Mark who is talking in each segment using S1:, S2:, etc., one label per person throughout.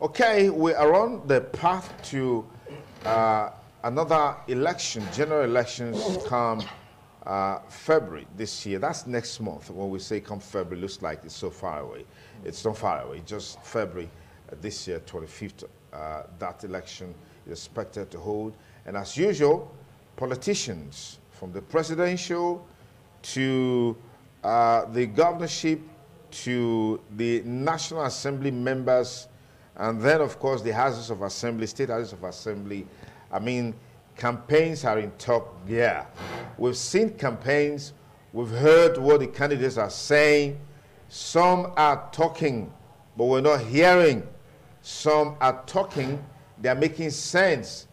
S1: Okay, we are on the path to another election. General elections come February this year. That's next month. When we say come February, looks like it's so far away. It's not far away, just February this year, 25th. That election is expected to hold. And as usual, politicians from the presidential to the governorship to the National Assembly members, and then, of course, the houses of assembly, state houses of assembly. I mean, campaigns are in top gear. We've seen campaigns. We've heard what the candidates are saying. Some are talking, but we're not hearing. Some are talking. They're making sense.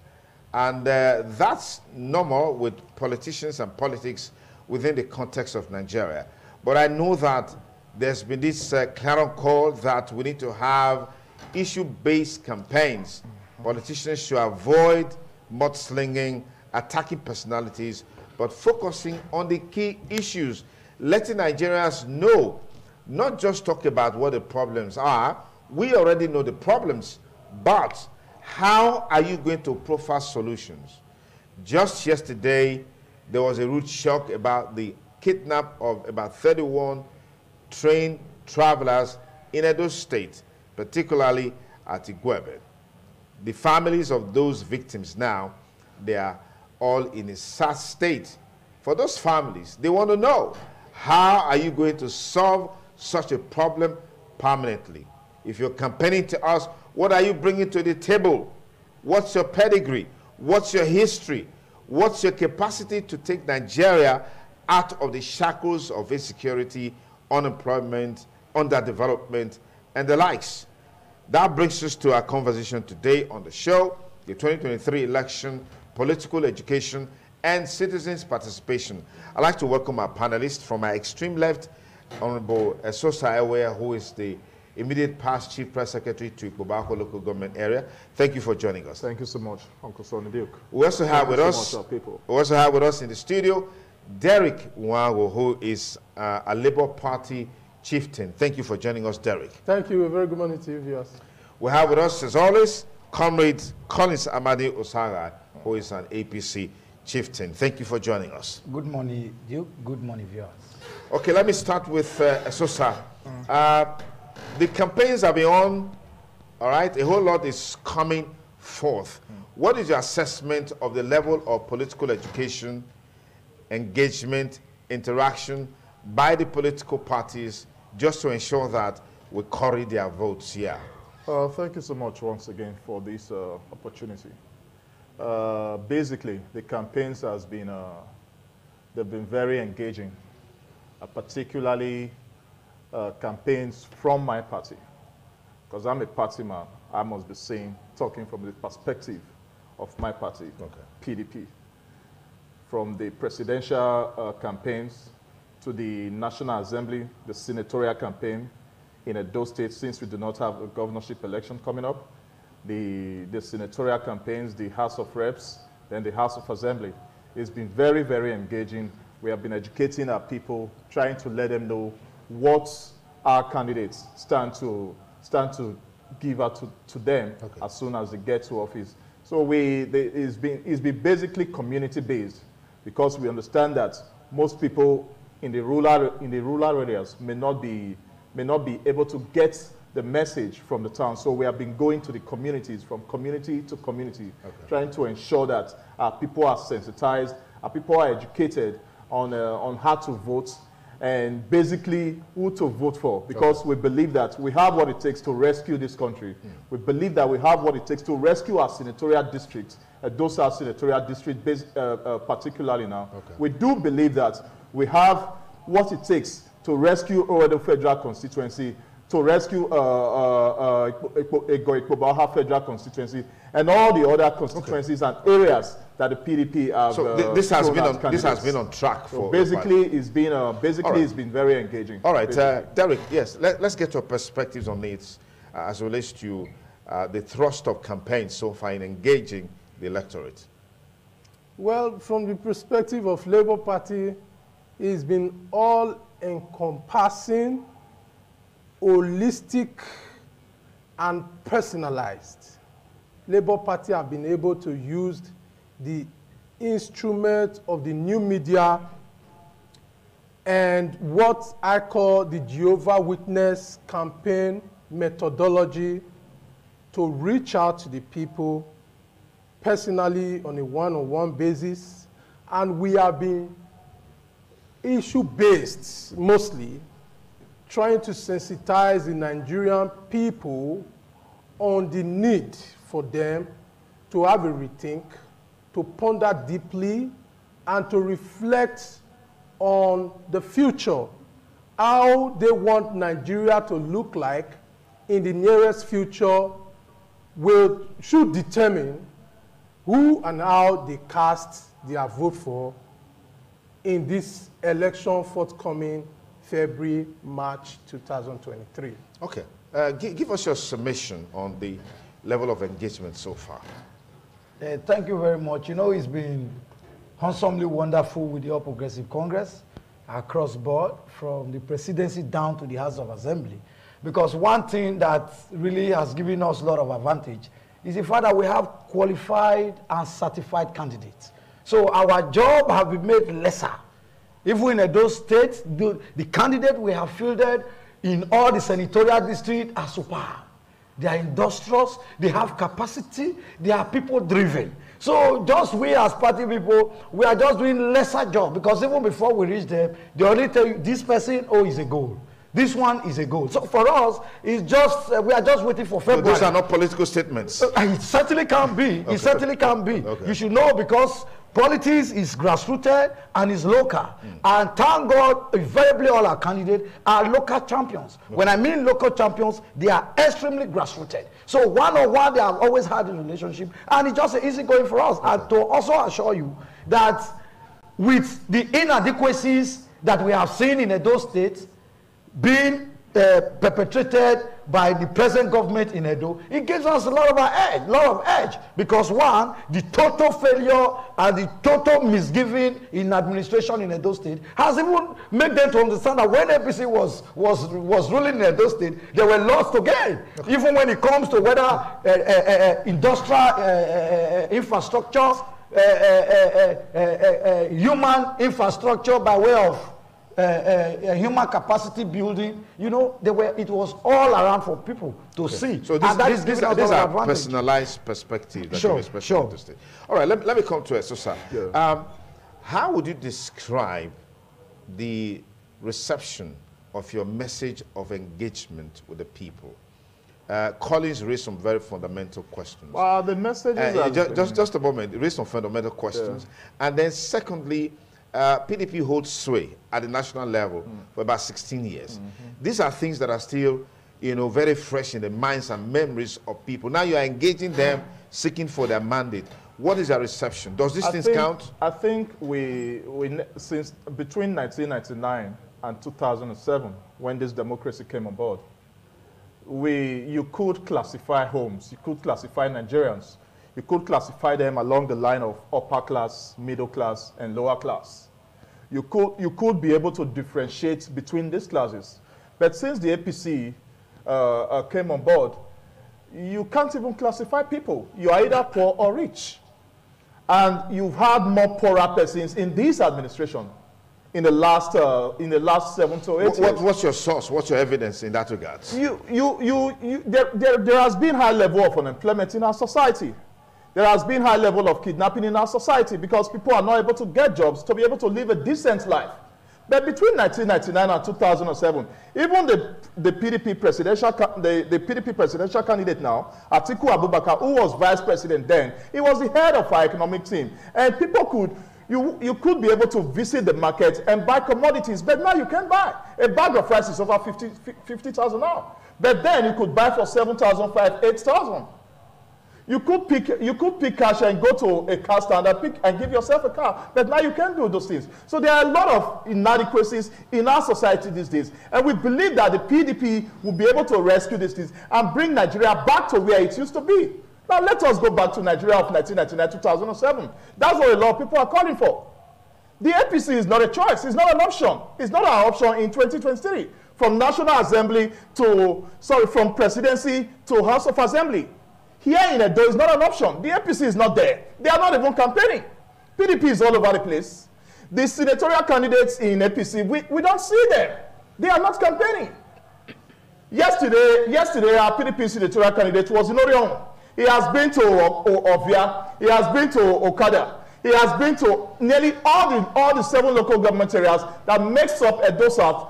S1: And that's normal with politicians and politics within the context of Nigeria. But I know that there's been this clarion call that we need to have issue-based campaigns. Politicians should avoid mudslinging, attacking personalities, but focusing on the key issues, letting Nigerians know, not just talk about what the problems are. We already know the problems, but how are you going to profile solutions? Just yesterday, there was a rude shock about the kidnap of about 31 train travelers in Edo State, particularly at Igwebe. The families of those victims now, they are all in a sad state. For those families, they want to know, how are you going to solve such a problem permanently? If you're campaigning to us, what are you bringing to the table? What's your pedigree? What's your history? What's your capacity to take Nigeria out of the shackles of insecurity, unemployment, underdevelopment, and the likes? That brings us to our conversation today on the show, the 2023 election, political education, and citizens' participation. I'd like to welcome our panelists. From my extreme left, Honorable Esosa Ewe, who is the immediate past Chief Press Secretary to Ikobako Local Government Area. Thank you for joining us.
S2: Thank you so much, Uncle Sonny Duke.
S1: We also have with us in the studio Derek Nwago, who is a Labour Party chieftain. Thank you for joining us, Derek.
S3: Thank you. A very good morning to you, viewers.
S1: We have with us, as always, Comrade Collins Amadi Osaga, who is an APC chieftain. Thank you for joining us.
S4: Good morning, Duke. Good morning, viewers.
S1: Okay, let me start with Esosa. The campaigns have been on, all right? A whole lot is coming forth. What is your assessment of the level of political education, engagement, interaction by the political parties just to ensure that we carry their votes here?
S2: Thank you so much once again for this opportunity. Basically, the campaigns has been, they've been very engaging, particularly campaigns from my party, because I'm a party man. I must be saying, talking from the perspective of my party, PDP. From the presidential campaigns to the National Assembly, the senatorial campaign in Edo State, since we do not have a governorship election coming up, the senatorial campaigns, the House of Reps, then the House of Assembly. It's been very, very engaging. We have been educating our people, trying to let them know what our candidates stand to give out to them as soon as they get to office. So it's been basically community-based, because we understand that most people in the rural areas may not be able to get the message from the town. So we have been going to the communities, from community to community, trying to ensure that our people are sensitized, our people are educated on how to vote, and basically who to vote for, because we believe that we have what it takes to rescue this country. We believe that we have what it takes to rescue our senatorial districts, those are senatorial districts particularly now. We do believe that we have what it takes to rescue Owedo Federal Constituency, to rescue Ikobauha Federal Constituency, and all the other constituencies and areas that the PDP have.
S1: So this has been on track for.
S2: So basically, it's been it's been very engaging.
S1: All right, Derek. Yes, let's get your perspectives on it as it relates to the thrust of campaigns so far in engaging the electorate.
S3: Well, from the perspective of Labour Party, it's been all-encompassing, holistic, and personalized. Labour Party have been able to use the instrument of the new media and what I call the Jehovah Witness campaign methodology to reach out to the people personally on a one-on-one basis. And we have been issue-based mostly, trying to sensitize the Nigerian people on the need for them to have a rethink, to ponder deeply, and to reflect on the future, how they want Nigeria to look like in the nearest future should determine who and how they cast their vote for in this election forthcoming February, March 2023.
S1: Okay. Give us your submission on the level of engagement so far.
S4: Thank you very much. You know, it's been handsomely wonderful with the All Progressive Congress across board, from the presidency down to the House of Assembly. Because one thing that really has given us a lot of advantage is the fact that we have qualified and certified candidates. So our job has been made lesser. Even in those states, the candidate we have fielded in all the senatorial districts are superb. They are industrious, they have capacity, they are people-driven. So just we as party people, we are just doing lesser job, because even before we reach them, they already tell you, this person, oh, is a goal. This one is a goal. So for us, it's just, we are just waiting for February.
S1: So those are not political statements.
S4: It certainly can be. Okay. It certainly can be. Okay. You should know, because politics is grassrooted and is local. And thank God, invariably all our candidates are local champions. Okay. When I mean local champions, they are extremely grassrooted. So one-on-one, they have always had a relationship, and it's just easy going for us. Okay. And to also assure you that with the inadequacies that we have seen in Edo State being perpetrated by the present government in Edo, it gives us a lot of edge, because one, the total failure and the total misgiving in administration in Edo State has even made them to understand that when APC was ruling in Edo State, they were lost to gain. Okay. Even when it comes to whether industrial infrastructure, human infrastructure by way of human capacity building, you know, it was all around for people to see.
S1: So this is a personalized perspective that you're expressing to state. All right, let me come to Esosa. Yeah. How would you describe the reception of your message of engagement with the people? Collins raised some very fundamental questions.
S2: The messages
S1: just a moment, raised some fundamental questions. Yeah. And then secondly, PDP holds sway at the national level for about 16 years. These are things that are still, you know, very fresh in the minds and memories of people. Now you are engaging them, seeking for their mandate. What is their reception? Does these things count?
S2: I think since between 1999 and 2007, when this democracy came on board, you could classify homes, you could classify Nigerians. You could classify them along the line of upper class, middle class, and lower class. You could be able to differentiate between these classes. But since the APC came on board, you can't even classify people. You are either poor or rich. And you've had more poorer persons in this administration in the last 7 to 8 years.
S1: What's your source? What's your evidence in that regard?
S2: There has been high level of unemployment in our society. There has been high level of kidnapping in our society, because people are not able to get jobs to be able to live a decent life. But between 1999 and 2007, even the PDP presidential candidate now, Atiku Abubakar, who was vice president then, he was the head of our economic team. And people you could be able to visit the market and buy commodities, but now you can't buy. A bag of rice is over 50,000 now. But then you could buy for 7,500, 8,000. You could pick cash and go to a car stand and give yourself a car. But now you can't do those things. So there are a lot of inadequacies in our society these days. And we believe that the PDP will be able to rescue these things and bring Nigeria back to where it used to be. Now let us go back to Nigeria of 1999, 2007. That's what a lot of people are calling for. The APC is not a choice. It's not an option. It's not an option in 2023. from National Assembly to, sorry, from presidency to House of Assembly. Here in Edo is not an option. The APC is not there. They are not even campaigning. PDP is all over the place. The senatorial candidates in APC, we don't see them. They are not campaigning. Yesterday, our PDP senatorial candidate was in Orion. He has been to Ovia. He has been to Okada. He has been to nearly all the 7 local government areas that makes up Edo South.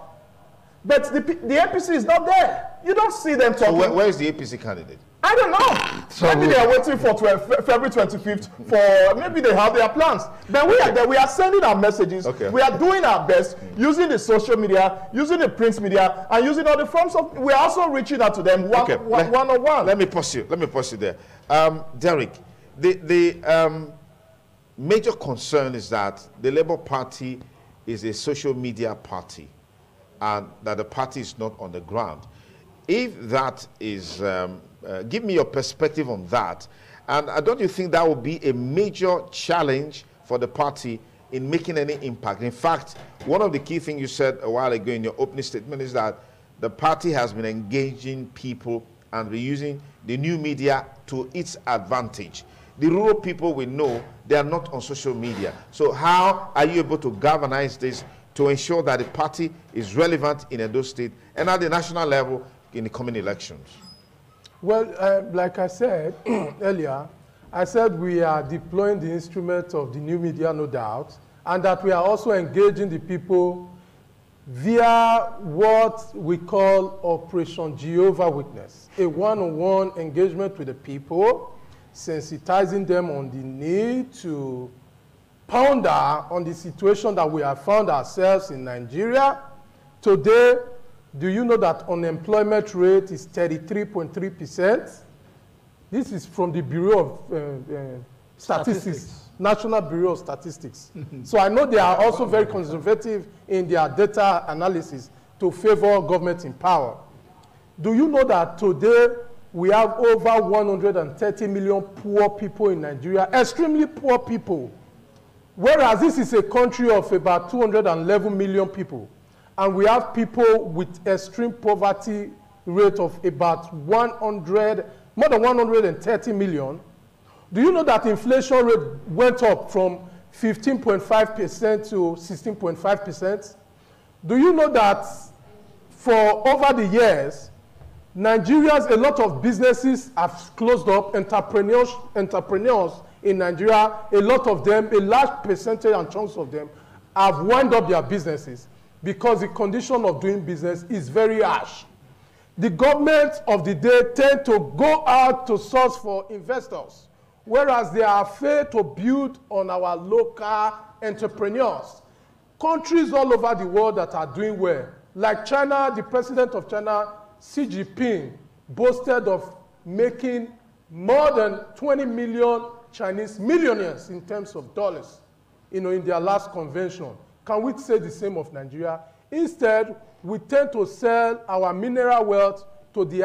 S2: But the APC is not there. You don't see them talking.
S1: So where is the APC candidate?
S2: I don't know. So maybe they are waiting for February 25th for, maybe they have their plans. Then we are there. We are sending our messages. Okay. We are doing our best using the social media, using the print media, and using all the forms of. We are also reaching out to them one-on-one.
S1: Let me pause you. Let me pause you there. Derek, the major concern is that the Labour Party is a social media party, and that the party is not on the ground. If that is, give me your perspective on that. And don't you think that would be a major challenge for the party in making any impact? In fact, one of the key things you said a while ago in your opening statement is that the party has been engaging people and reusing the new media to its advantage. The rural people we know, they are not on social media. So how are you able to galvanize this to ensure that the party is relevant in Edo State and at the national level in the coming elections?
S3: Well, like I said earlier, I said we are deploying the instrument of the new media, no doubt, and that we are also engaging the people via what we call Operation Jehovah Witness, a one-on-one engagement with the people, sensitizing them on the need to ponder on the situation that we have found ourselves in Nigeria. Today, do you know that unemployment rate is 33.3%? This is from the Bureau of Statistics, National Bureau of Statistics. So I know they are also very conservative in their data analysis to favor government in power. Do you know that today we have over 130 million poor people in Nigeria, extremely poor people, whereas this is a country of about 211 million people. And we have people with extreme poverty rate of about more than 130 million. Do you know that inflation rate went up from 15.5% to 16.5%? Do you know that for over the years, Nigerians, a lot of businesses have closed up, entrepreneurs in Nigeria, a lot of them, a large percentage and chunks of them have wound up their businesses because the condition of doing business is very harsh. The government of the day tend to go out to source for investors, whereas they are afraid to build on our local entrepreneurs. Countries all over the world that are doing well, like China, the president of China, Xi Jinping, boasted of making more than 20 million Chinese millionaires in terms of dollars, in their last convention. Can we say the same of Nigeria? Instead, we tend to sell our mineral wealth to the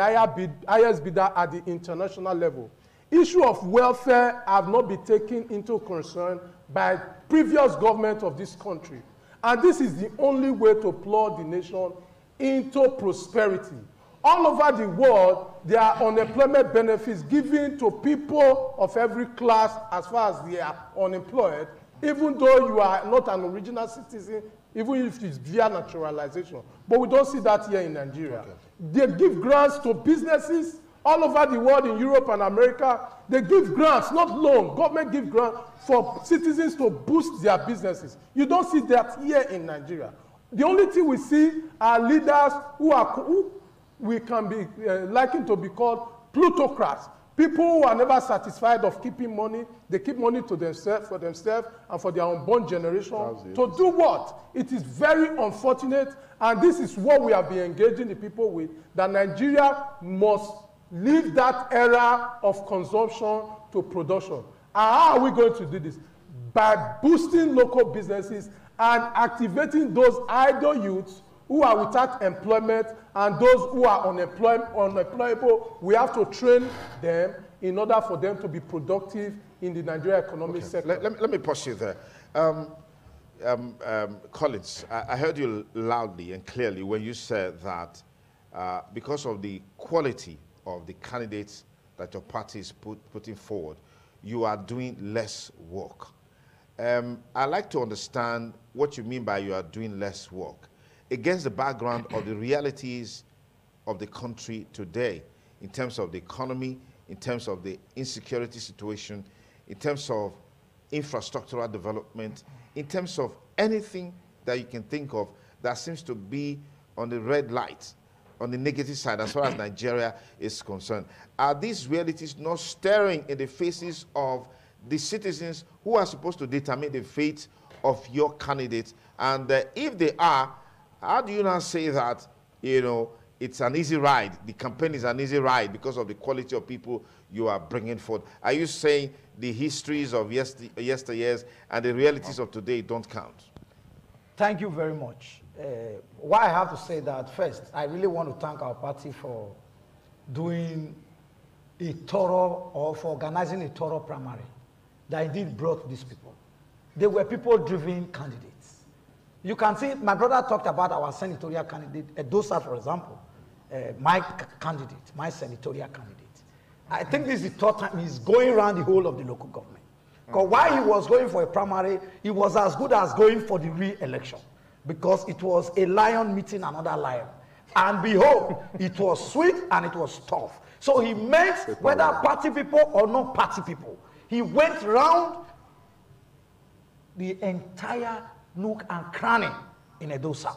S3: highest bidder at the international level. Issue of welfare have not been taken into concern by previous government of this country. And this is the only way to plow the nation into prosperity. All over the world, there are unemployment benefits given to people of every class as far as they are unemployed, even though you are not an original citizen, even if it's via naturalization. But we don't see that here in Nigeria. Okay. They give grants to businesses all over the world, in Europe and America. They give grants, not loan. Government give grants for citizens to boost their businesses. You don't see that here in Nigeria. The only thing we see are leaders who we can be likened to be called plutocrats. People who are never satisfied of keeping money. They keep money to themselves, for themselves, and for their unborn generation. To do what? It is very unfortunate, and this is what we have been engaging the people with, that Nigeria must leave that era of consumption to production. And how are we going to do this? By boosting local businesses and activating those idle youths who are without employment and those who are unemployable. We have to train them in order for them to be productive in the Nigerian economic sector.
S1: Let me pause you there. Collins, I heard you loudly and clearly when you said that because of the quality of the candidates that your party is putting forward, you are doing less work. I'd like to understand what you mean by you are doing less work against the background of the realities of the country today in terms of the economy, in terms of the insecurity situation, in terms of infrastructural development, in terms of anything that you can think of that seems to be on the red light, on the negative side as far as Nigeria is concerned. Are these realities not staring in the faces of the citizens who are supposed to determine the fate of your candidates? And if they are, how do you now say that, you know, it's an easy ride, the campaign is an easy ride because of the quality of people you are bringing forth? Are you saying the histories of yesteryears and the realities of today don't count?
S4: Thank you very much. Why I have to say that, first, I really want to thank our party for doing a thorough, or for organizing a thorough primary that indeed brought these people. They were people-driven candidates. You can see, my brother talked about our senatorial candidate, Edosa, for example, my candidate, my senatorial candidate. I think this is the third time he's going around the whole of the local government. Because while he was going for a primary, he was as good as going for the re-election, because it was a lion meeting another lion. And behold, it was sweet and it was tough. So he met whether party people or not party people. He went round the entire nook and cranny in Edosa.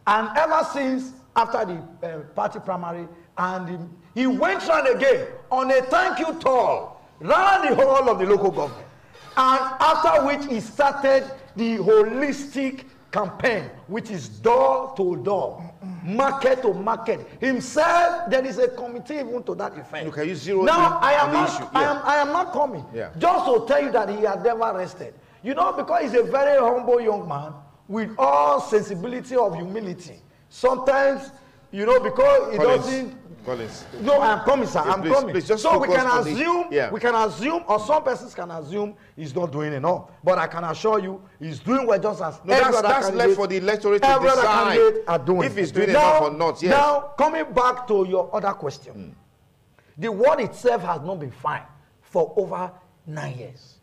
S4: And ever since, after the party primary, and he went round again on a thank you tour round the whole of the local government. And after which he started the holistic campaign, which is door to door, market to market. Himself, there is a committee even to that effect.
S1: Look, are you zero
S4: now, I am
S1: Yeah.
S4: not coming.
S1: Yeah.
S4: Just to tell you that he had never rested. You know, because he's a very humble young man with all sensibility of humility. Sometimes, you know, because he doesn't.
S1: Collins.
S4: No, I'm coming, sir.
S1: Yeah,
S4: I'm
S1: please,
S4: coming.
S1: please, just
S4: so we
S1: focus
S4: can
S1: on
S4: assume,
S1: the,
S4: we can assume, or some persons can assume he's not doing enough. But I can assure you, he's doing well, just as
S1: no,
S4: every other
S1: that's left for the electorate to decide if he's doing enough or not. Yes.
S4: Now, coming back to your other question, the world itself has not been fine for over 9 years.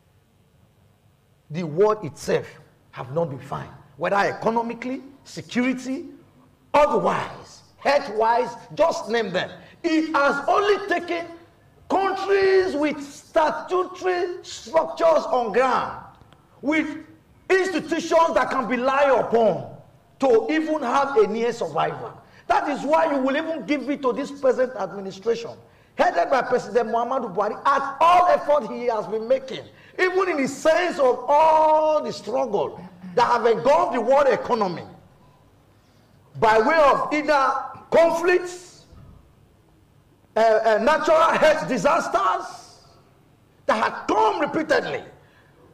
S4: The world itself have not been fine, whether economically, security, otherwise, health-wise, just name them. It has only taken countries with statutory structures on ground, with institutions that can be relied upon, to even have a near survival. That is why you will even give it to this present administration, headed by President Muhammadu Buhari, at all effort he has been making, even in the sense of all the struggle that have engulfed the world economy, by way of either conflicts, natural health disasters that had come repeatedly.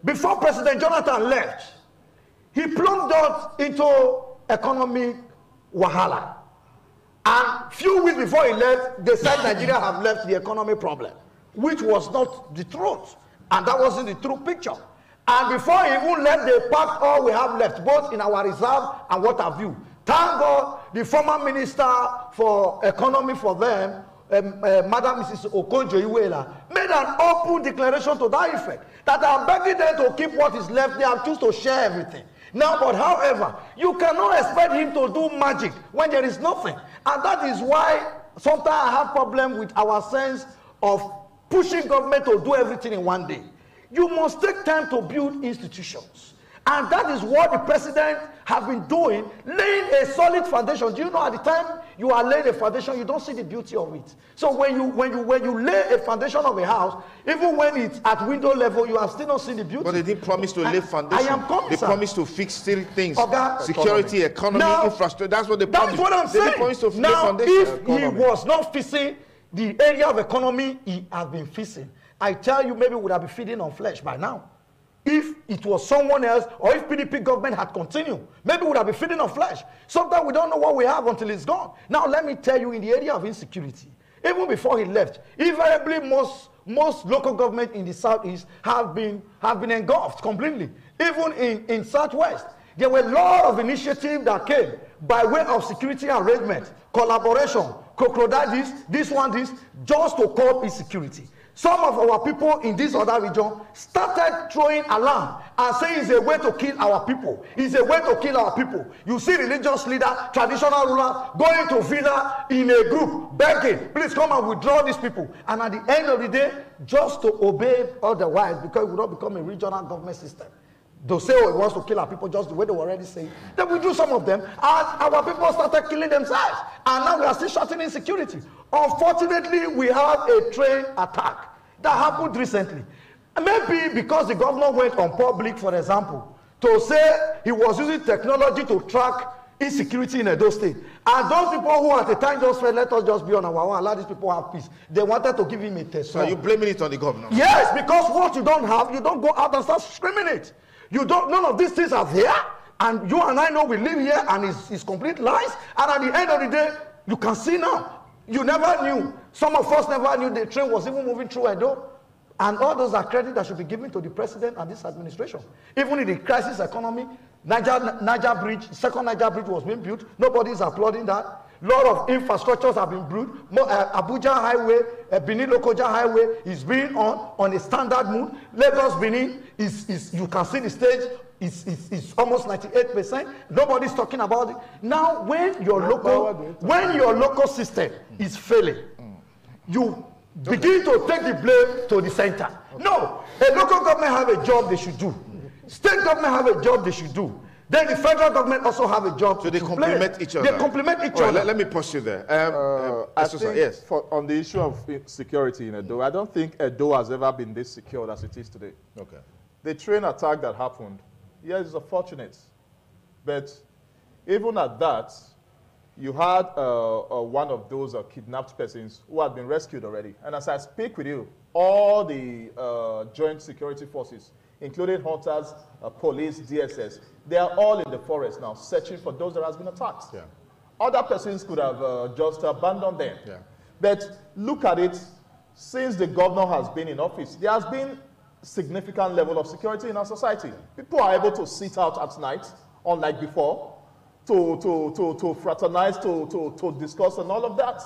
S4: Before President Jonathan left, he plunged us into economic wahala. And few weeks before he left, they said Nigeria have left the economic problem, which was not the truth. And that wasn't the true picture. And before he even left, they packed all we have left, both in our reserve and what have you. Thank God, the former minister for economy for them, Madam Mrs. Okonjo-Iweala, made an open declaration to that effect, that I'm begging them to keep what is left. They have choose to share everything. Now, but however, you cannot expect him to do magic when there is nothing. And that is why sometimes I have problem with our sense of pushing government to do everything in one day. You must take time to build institutions. And that is what the president has been doing, laying a solid foundation. Do you know, at the time you are laying a foundation, you don't see the beauty of it. So when you lay a foundation of a house, even when it's at window level, you have still not seen the beauty.
S1: But they didn't promise to lay foundation.
S4: I am coming,
S1: they
S4: sir.
S1: promised to fix still things.
S4: Security,
S1: economy,
S4: now,
S1: infrastructure. That's what they
S4: that
S1: promised.
S4: Is what I'm saying.
S1: They promised to lay
S4: now,
S1: foundation.
S4: If he was not fixing the area of economy he has been fixing, I tell you, maybe we would have been feeding on flesh by now. If it was someone else, or if PDP government had continued, maybe we would have been feeding on flesh. Sometimes we don't know what we have until it's gone. Now, let me tell you, in the area of insecurity, even before he left, invariably most local government in the southeast have been engulfed completely. Even in southwest, There were a lot of initiatives that came by way of security arrangement, collaboration, crocodile this one, just to curb insecurity. Some of our people in this other region started throwing alarm and saying it's a way to kill our people. It's a way to kill our people. You see religious leader, traditional ruler going to villa in a group, begging, please come and withdraw these people. And at the end of the day, just to obey otherwise, because it will not become a regional government system. They'll say, oh, it wants to kill our people just the way they were already saying. Then we do some of them, and our people started killing themselves. And now we are still shouting insecurity. Unfortunately, we have a train attack that happened recently. Maybe because the governor went on public, for example, to say he was using technology to track insecurity in Edo State. And those people who at the time just said, let us just be on our own, allow these people have peace. They wanted to give him a test.
S1: So are you blaming it on the governor?
S4: Yes, because what you don't have, you don't go out and start screaming it. You don't, none of these things are there, and you and I know we live here, and it's complete lies. And at the end of the day, you can see now. You never knew. Some of us never knew the train was even moving through Edo. And all those are credit that should be given to the president and this administration. Even in the crisis economy, Niger Bridge, second Niger Bridge was being built. Nobody is applauding that. A lot of infrastructures have been built. Abuja Highway, Benin Lokoja Highway is being on a standard mood. Lagos Benin is you can see the stage is almost 98%. Nobody's talking about it. Now, when your local system is failing, you begin to take the blame to the center. No, a local government have a job they should do. State government have a job they should do. Then the federal government also have a job.
S1: So they complement each other.
S4: They complement each other.
S1: Let me pause you there.
S2: I think yes. On the issue of security in Edo, I don't think Edo has ever been this secure as it is today.
S1: Okay.
S2: The train attack that happened, yes, it's unfortunate. But even at that, you had one of those kidnapped persons who had been rescued already. And as I speak with you, all the joint security forces, including hunters, police, DSS, they are all in the forest now searching for those that has been attacked. Yeah. Other persons could have just abandoned them. Yeah. But look at it, since the governor has been in office, there has been significant level of security in our society. People are able to sit out at night, unlike before, to fraternize, to discuss and all of that.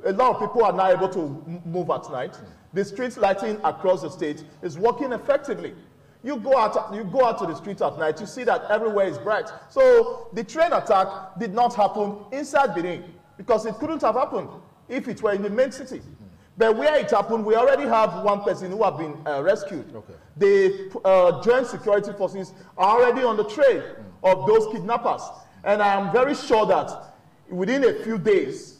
S2: A lot of people are now able to move at night. The street lighting across the state is working effectively. You go out to the street at night, you see that everywhere is bright. So the train attack did not happen inside Benin because it couldn't have happened if it were in the main city. But where it happened, we already have one person who have been rescued. Okay. The joint security forces are already on the trail of those kidnappers. And I am very sure that within a few days,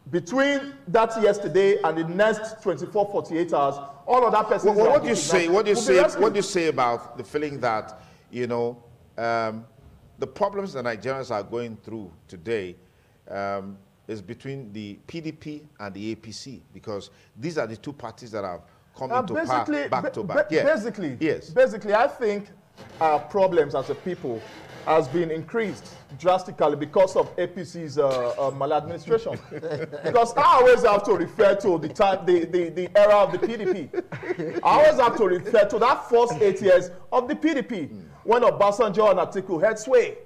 S2: between that yesterday and the next 24, 48 hours, all of that person.
S1: Well, what do you say about the feeling that, you know, the problems that Nigerians are going through today is between the PDP and the APC, because these are the two parties that have come into power back to back.
S2: Basically, I think our problems as a people has been increased drastically because of APC's maladministration. Because I always have to refer to the era of the PDP. I always have to refer to that first 8 years of the PDP when Obasanjo and Atiku had sway.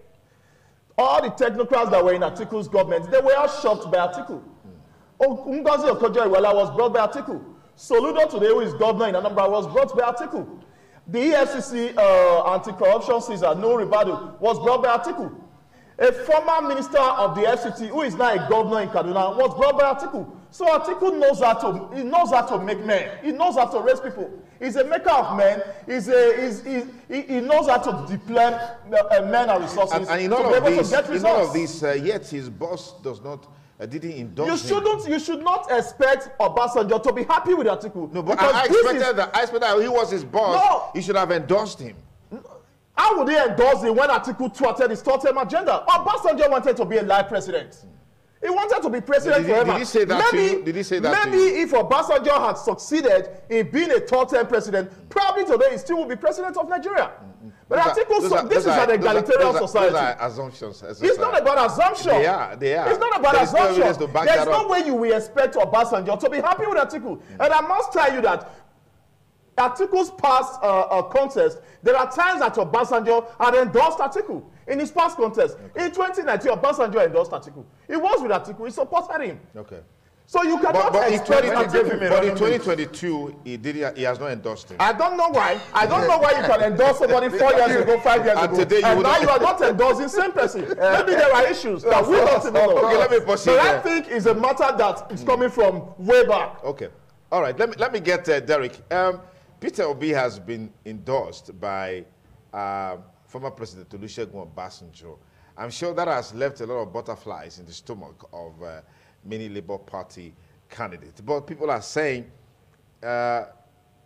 S2: All the technocrats that were in Atiku's government, they were all shocked by Atiku. Ngozi Okonjo-Iweala was brought by Atiku. Soludo today, who is governor in Anambra, was brought by Atiku. The EFCC anti-corruption Caesar, no Ribadu, was brought by Atiku. A former minister of the FCT, who is now a governor in Kaduna, was brought by Atiku. So Atiku knows how to make men. He knows how to raise people. He's a maker of men. He knows how to deploy men and resources
S1: and in all to be able to get results. In all of this, yet his boss does not. Didn't endorse
S2: You should not expect Obasanjo to be happy with Atiku.
S1: No, but I expected that he was his boss. No. He should have endorsed him.
S2: How would he endorse him when Atiku thwarted his short-term agenda? Obasanjo wanted to be a live president. He wanted to be president forever.
S1: Did he say that to you? Did he say that to you?
S2: Maybe if Obasanjo had succeeded in being a short-term president, probably today he still would be president of Nigeria. But Atiku, this is an egalitarian society.
S1: Those are assumptions.
S2: It's not about assumption.
S1: They are.
S2: It's not about assumption. There's no way you will expect Obasanjo to be happy with Atiku. And I must tell you that Atiku's past contest, there are times that Obasanjo had endorsed Atiku in his past contest. Okay. In 2019, Obasanjo endorsed Atiku. He was with Atiku. He supported him.
S1: Okay.
S2: So you cannot expect
S1: but in 2022, he has not endorsed him.
S2: I don't know why. I don't know why you can endorse somebody 4 years ago, 5 years ago,
S1: today
S2: and now you are not endorsing the same person. Maybe there are issues that we don't even know.
S1: Okay, let me proceed.
S2: But I think it's a matter that is coming from way back.
S1: Okay. All right. Let me get Derek. Peter Obi has been endorsed by former President Olusegun Obasanjo. I'm sure that has left a lot of butterflies in the stomach of many Labour Party candidates. But people are saying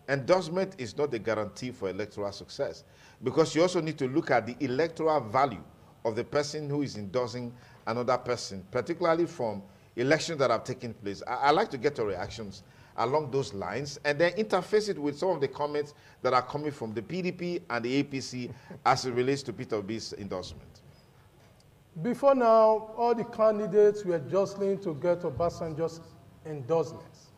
S1: endorsement is not a guarantee for electoral success, because you also need to look at the electoral value of the person who is endorsing another person, particularly from elections that have taken place. I'd like to get your reactions along those lines, and then interface it with some of the comments that are coming from the PDP and the APC as it relates to Peter Obi's endorsement.
S3: Before now, all the candidates were jostling to get Obasanjo's endorsements.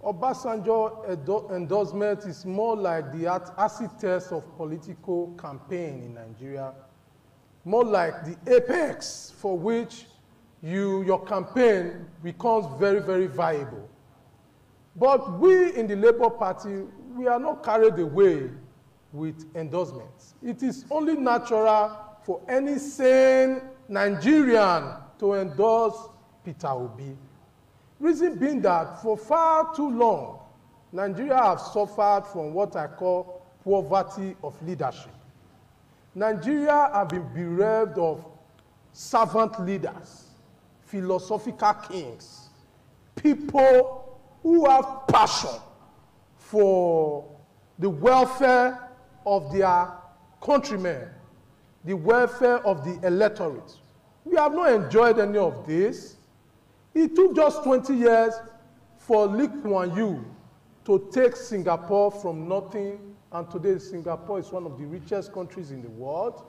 S3: Obasanjo endorsement is more like the acid test of political campaign in Nigeria, more like the apex for which your campaign becomes very, very viable. But we in the Labour Party, we are not carried away with endorsements. It is only natural for any sane Nigerian to endorse Peter Obi. Reason being that for far too long, Nigeria have suffered from what I call poverty of leadership. Nigeria have been bereft of servant leaders, philosophical kings, people who have passion for the welfare of their countrymen, the welfare of the electorate. We have not enjoyed any of this. It took just 20 years for Lee Kuan Yew to take Singapore from nothing, and today Singapore is one of the richest countries in the world.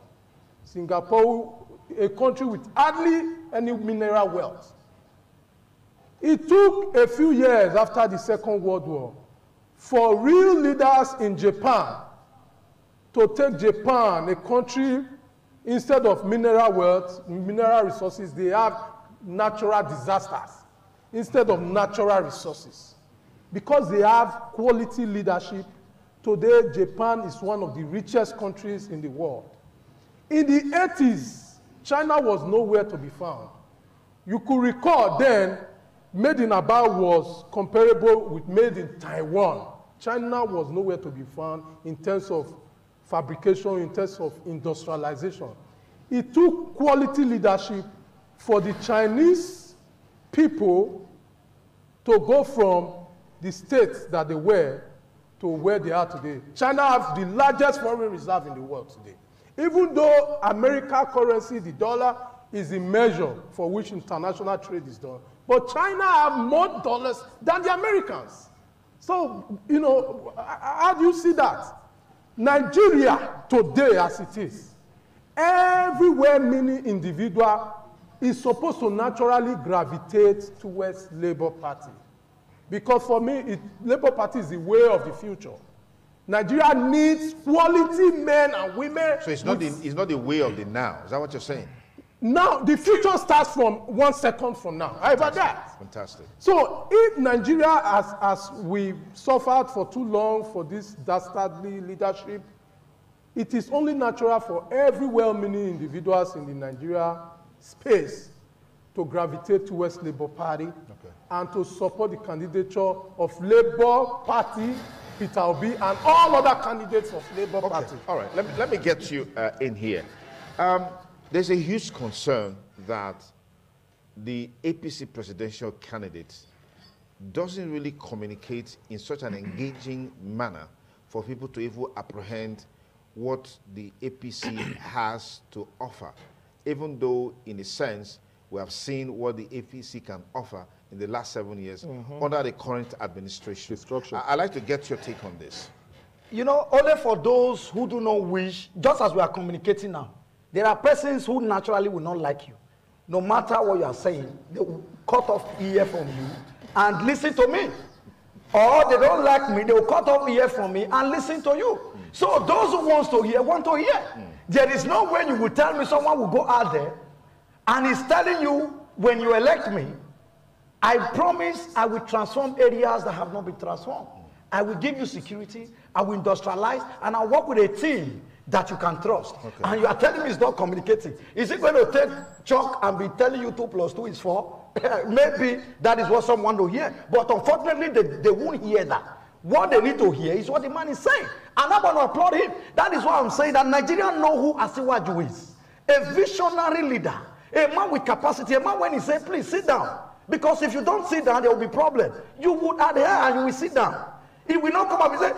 S3: Singapore, a country with hardly any mineral wealth. It took a few years after the Second World War for real leaders in Japan to take Japan, a country, instead of mineral wealth, mineral resources, they have natural disasters instead of natural resources. Because they have quality leadership, today Japan is one of the richest countries in the world. In the 80s, China was nowhere to be found. You could recall then, made in Aba was comparable with made in Taiwan. China was nowhere to be found in terms of fabrication, in terms of industrialization. It took quality leadership for the Chinese people to go from the states that they were to where they are today. China has the largest foreign reserve in the world today. Even though American currency, the dollar, is the measure for which international trade is done, but China have more dollars than the Americans. So, you know, how do you see that? Nigeria today, as it is, everywhere many individual is supposed to naturally gravitate towards Labour Party. Because for me, Labour Party is the way of the future. Nigeria needs quality men and women.
S1: So it's not the way of the now. Is that what you're saying?
S3: Now, the future starts from 1 second from now. How about that?
S1: Fantastic.
S3: So if Nigeria, as we suffered for too long for this dastardly leadership, it is only natural for every well-meaning individuals in the Nigeria space to gravitate towards Labour Party and to support the candidature of Labour Party, Peter Obi, and all other candidates of Labour Party.
S1: All right, let me get you in here. There's a huge concern that the APC presidential candidate doesn't really communicate in such an engaging manner for people to even apprehend what the APC has to offer, even though, in a sense, we have seen what the APC can offer in the last 7 years under the current administration. I'd like to get your take on this.
S4: You know, only for those who do not wish, just as we are communicating now, there are persons who naturally will not like you. No matter what you are saying, they will cut off ear from you and listen to me. or they don't like me, they will cut off ear from me and listen to you. So those who want to hear, want to hear. There is no way you will tell me someone will go out there and is telling you, when you elect me, I promise I will transform areas that have not been transformed. I will give you security, I will industrialize, and I'll work with a team that you can trust. Okay. And you are telling me it's not communicating. Is it going to take chalk and be telling you 2 + 2 is 4? Maybe that is what someone will hear. But unfortunately, they won't hear that. What they need to hear is what the man is saying. And I'm going to applaud him. That is why I'm saying that Nigerians know who Asiwaju is. A visionary leader. A man with capacity. A man when he says, please sit down. Because if you don't sit down, there will be problem. You would adhere and you will sit down. He will not come up and say,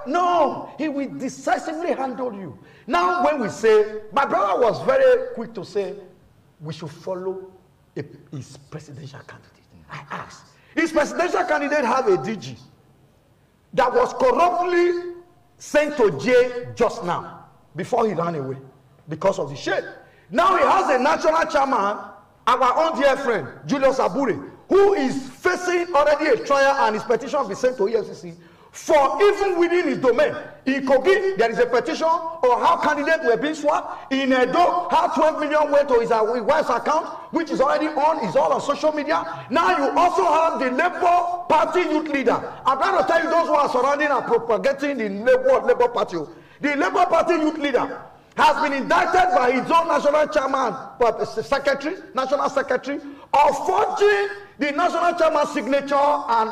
S4: no, he will decisively handle you. Now, when we say, my brother was very quick to say, we should follow his presidential candidate. I asked, his presidential candidate have a DG that was corruptly sent to jail just now, before he ran away, because of the shade. Now he has a national chairman, our own dear friend, Julius Abure, who is facing already a trial and his petition will be sent to EFCC for even within his domain. In Kogi, there is a petition on how candidates were being swapped. In Edo, how 12 million went to his wife's account, which is already on, is all on social media. Now you also have the Labour Party youth leader. I'm trying to tell you those who are surrounding and propagating the Labour Party. The Labour Party youth leader has been indicted by his own national chairman, national secretary, of forging the national chairman's signature and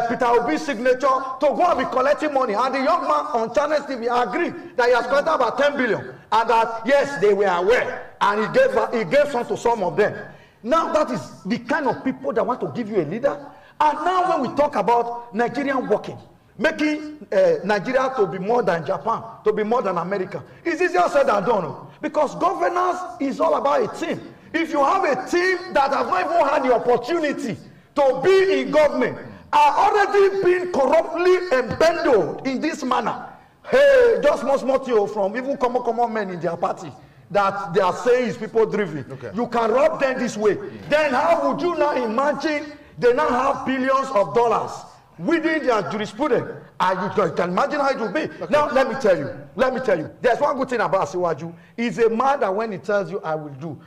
S4: Peter Obi's signature to go and be collecting money. And the young man on Channel TV agreed that he has collected about 10 billion. And that, yes, they were aware. And he gave some to some of them. Now, that is the kind of people that want to give you a leader. And now when we talk about Nigerian working, making Nigeria to be more than Japan, to be more than America, it's easier said than done. Because governance is all about a team. If you have a team that has not even had the opportunity to be in government, are already being corruptly embedded in this manner, hey, just small thing from even common men in their party that they are saying is people driven. Okay. You can rob them this way. Then how would you now imagine they now have billions of dollars within their jurisprudence? And you can imagine how it will be. Okay. Now, let me tell you. There's one good thing about Asiwaju. He's a man that when he tells you, I will do.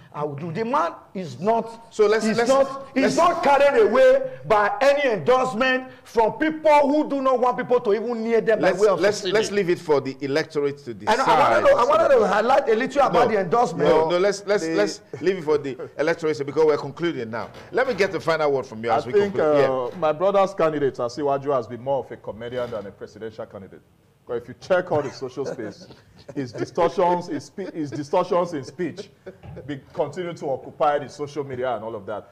S4: The man is not, he's not carried away by any endorsement from people who do not want people to even near them. Let's
S1: leave it for the electorate to decide.
S4: And I wanted to highlight a little about the endorsement.
S1: No, let's leave it for the electorate because we're concluding now. Let me get the final word from you as we conclude.
S2: My brother's candidate, Asiwaju, has been more of a comedian than a presidential candidate. Because if you check all the social space, his distortions in speech continue to occupy the social media and all of that.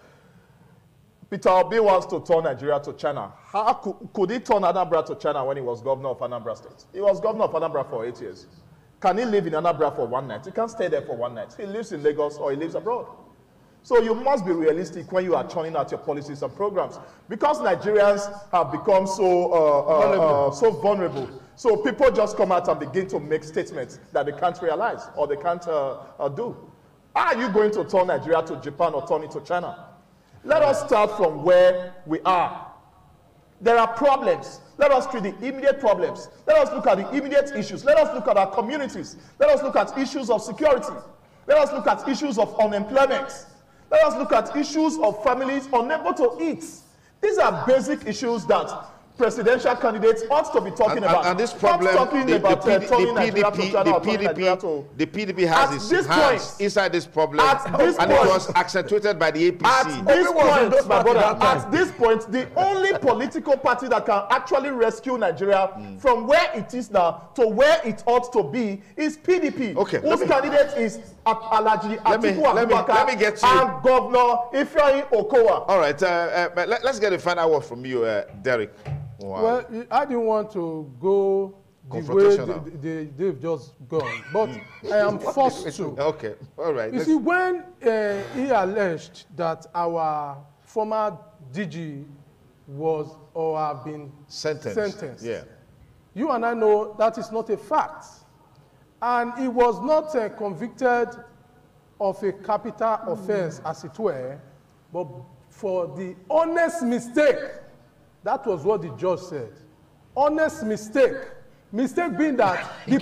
S2: Peter Obi wants to turn Nigeria to China. How could he turn Anambra to China when he was governor of Anambra State? He was governor of Anambra for 8 years. Can he live in Anambra for one night? He can't stay there for one night. He lives in Lagos or he lives abroad. So you must be realistic when you are churning out your policies and programs. Because Nigerians have become so vulnerable. So people just come out and begin to make statements that they can't realize or they can't do. Are you going to turn Nigeria to Japan or turn it to China? Let us start from where we are. There are problems. Let us treat the immediate problems. Let us look at the immediate issues. Let us look at our communities. Let us look at issues of security. Let us look at issues of unemployment. Let us look at issues of families unable to eat. These are basic issues that presidential candidates ought to be talking about.
S1: And this problem, the PDP has its hands inside this problem, and it was accentuated by the APC.
S2: At this point, the only political party that can actually rescue Nigeria from where it is now to where it ought to be is PDP, whose candidate is Alhaji Atiku Abubakar and Governor Ifeanyi Okowa.
S1: All right, let's get a final word from you, Derek. Wow.
S3: Well, I didn't want to go the way they've just gone, but I am forced to.
S1: Okay, all right.
S3: You see, when he alleged that our former DG was or have been sentenced,
S1: yeah,
S3: you and I know that is not a fact. And he was not convicted of a capital offense, as it were, but for the honest mistake That was what the judge said. Honest mistake. Mistake being that the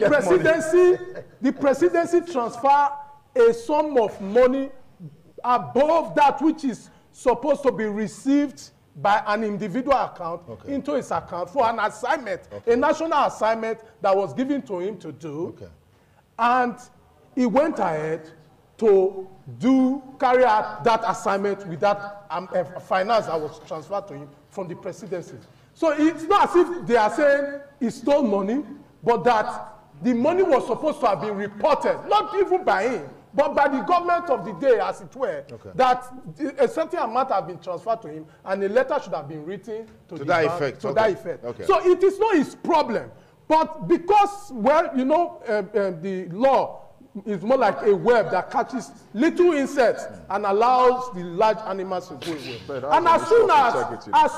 S3: presidency transfer a sum of money above that which is supposed to be received by an individual account into his account for an assignment, a national assignment that was given to him to do. And he went ahead to carry out that assignment with that finance that was transferred to him from the presidency. So it's not as if they are saying he stole money, but that the money was supposed to have been reported, not even by him, but by the government of the day, as it were, that a certain amount has been transferred to him, and a letter should have been written to the
S1: that
S3: bank,
S1: effect.
S3: to that effect. So it is not his problem. But because, well, you know, the law is more like a web that catches little insects and allows the large animals to go away. And as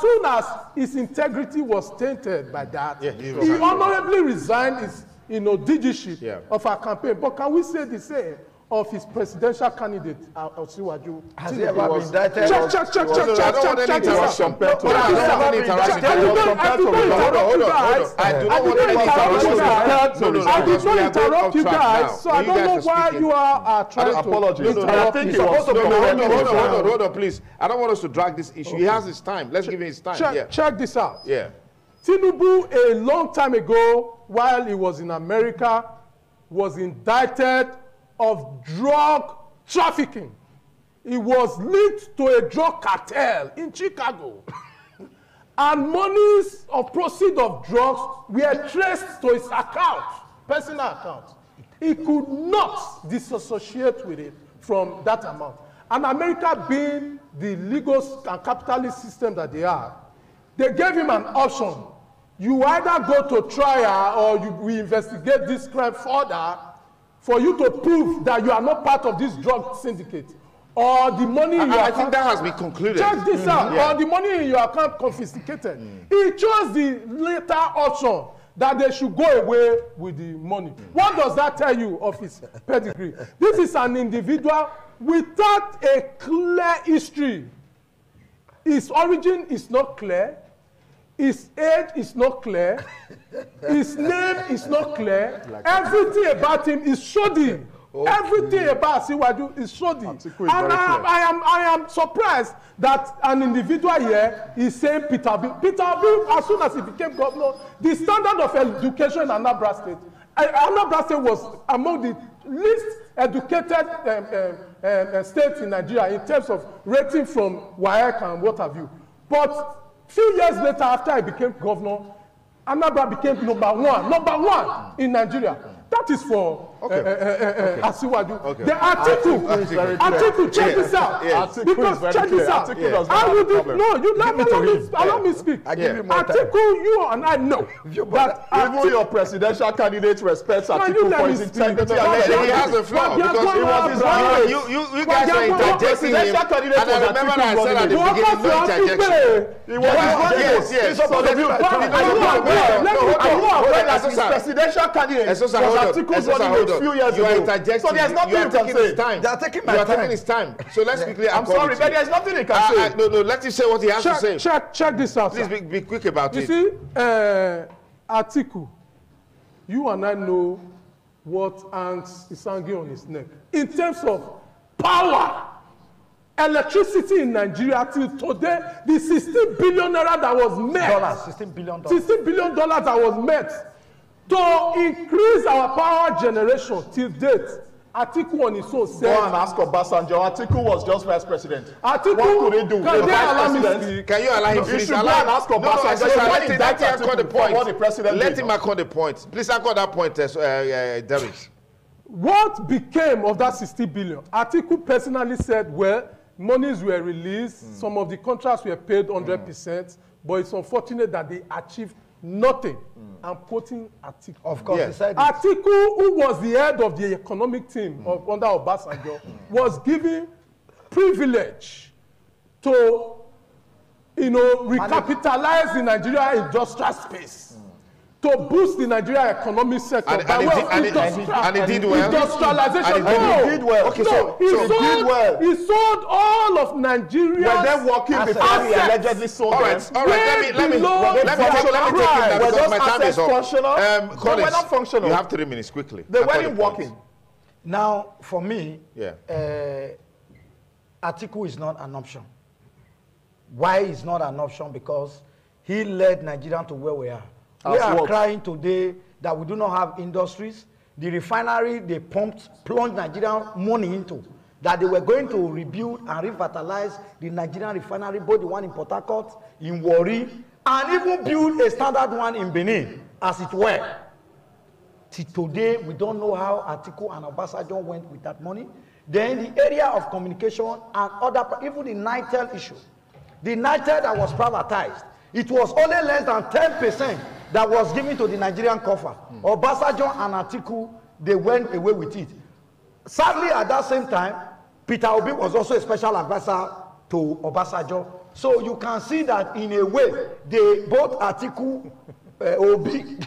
S3: soon as his integrity was tainted by that, he honorably resigned his DGship of our campaign. But can we say the same of his presidential candidate, Osiwaju?
S4: Has he ever been indicted?
S3: Check this out. I did not interrupt you guys, so I don't know why you are trying to interrupt me.
S1: Hold on, please. I don't want us to drag this issue. He has his time. Let's give him his time.
S3: Check this out. Tinubu, a long time ago, while he was in America, was indicted of drug trafficking. He was linked to a drug cartel in Chicago. And monies of proceeds of drugs were traced to his account, personal account. He could not disassociate with it from that amount. And America, being the legal and capitalist system that they are, they gave him an option. You either go to trial or we investigate this crime further for you to prove that you are not part of this drug syndicate, or the money in your account. I think
S1: that has been concluded.
S3: Check this out. Or the money in your account confiscated. He chose the later option, that they should go away with the money. What does that tell you of his pedigree? This is an individual without a clear history. His origin is not clear. His age is not clear. His name is not clear. Everything about him is shoddy. Everything about Siwaju is shoddy. And I am surprised that an individual here is saying Peter Obi. Peter Obi, as soon as he became governor, the standard of education in Anambra State was among the least educated states in Nigeria in terms of rating from WAEC and what have you. But few years later, after he became governor, Anambra became number one in Nigeria. That is for Asiwaju. The article, check this out. Because check this out. Allow me speak. Article, you and I know that
S2: even your presidential candidate respects article for his integrity.
S1: He has a flaw because it was his right. You guys are interjecting him. And I remember I said at the beginning, no interjection.
S2: He was yes. His presidential candidate articles running a few years ago. So there's nothing you can say.
S4: They are taking my time.
S1: You are taking his time. So let's quickly.
S2: I'm sorry, but there's nothing he can say.
S1: No, let him say what he has to say.
S3: Check this out.
S1: Please be quick about it.
S3: You see, Atiku, you and I know what hangs is hanging on his neck. In terms of power, electricity in Nigeria till today, the 16 billion naira that was met. $16 billion that was met to increase our power generation till date. Atiku on his own said.
S2: Go and ask Obasanjo. Atiku was just vice president.
S3: Atiku,
S2: what could he do?
S3: Can you
S1: allow him to finish?
S2: You should go and ask Obasanjo.
S1: Let him accord the point.
S2: Let
S1: him accord the point. Please accord that point, Derek.
S3: What became of that 60 billion? Atiku personally said, well, monies were released, some of the contracts were paid 100%, but it's unfortunate that they achieved nothing. I'm quoting Atiku.
S4: Of course, yes.
S3: Atiku, who was the head of the economic team under Obasanjo, was given privilege to, recapitalize the Nigeria industrial space. to boost the Nigerian economic sector by way of
S1: and it did well.
S3: Industrialization.
S2: And it did well.
S1: Okay,
S3: No, he sold all of Nigeria's
S2: Were they working before he allegedly sold them?
S1: All right. Let me take him because my time is up.
S2: They were not functional.
S1: You have 3 minutes quickly.
S2: They weren't working.
S4: Now, for me,
S1: yeah.
S4: Atiku is not an option. Why is not an option? Because he led Nigeria to where we are. We are crying today that we do not have industries. The refinery they plunged Nigerian money into, that they were going to rebuild and revitalize the Nigerian refinery, both the one in Port Harcourt, in Warri, and even build a standard one in Benin, as it were. Till today, we don't know how Atiku and Obasanjo went with that money. Then the area of communication and other, even the NITEL issue. The NITEL that was privatized, it was only less than 10% that was given to the Nigerian coffer. Obasanjo and Atiku, they went away with it. Sadly, at that same time, Peter Obi was also a special advisor to Obasanjo. So you can see that in a way, they both Atiku, Obi,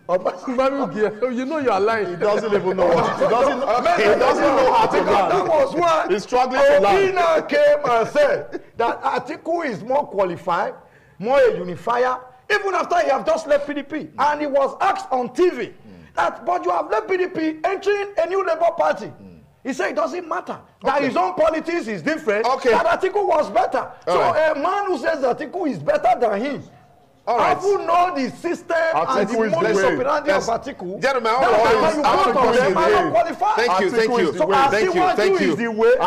S3: you know you are lying.
S2: He doesn't even know what. He doesn't know how to learn.
S4: That was why
S2: he's struggling to learn.
S4: Obina came and said that Atiku is more qualified, more a unifier, even after he have just left PDP. And he was asked on TV that, but you have left PDP, entering a new Labour Party. He said it doesn't matter. That his own politics is different. Okay. That Atiku was better. A man who says Atiku is better than him. All right. Who know the system and the modus operandi of Atiku?
S1: Gentlemen, thank you.
S4: So Atiku is the way to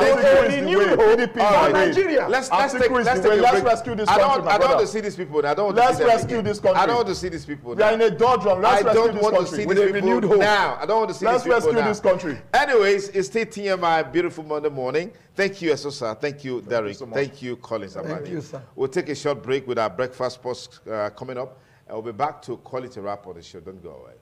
S4: renew hope for Nigeria.
S1: Let's rescue this country. I don't want to see these people.
S2: Let's rescue this country.
S1: I don't want to see these people.
S2: We are in a doldrum. Let's rescue this country
S1: with a renewed hope. Now, I don't want to see these people.
S2: Let's rescue this country.
S1: Anyways, it's still TMI. Beautiful Monday morning. Thank you, Esosa. Thank you, Derek. Thank you, Collins.
S4: Thank you, sir.
S1: We'll take a short break with our breakfast post coming up. And we'll be back to quality wrap on the show. Don't go away.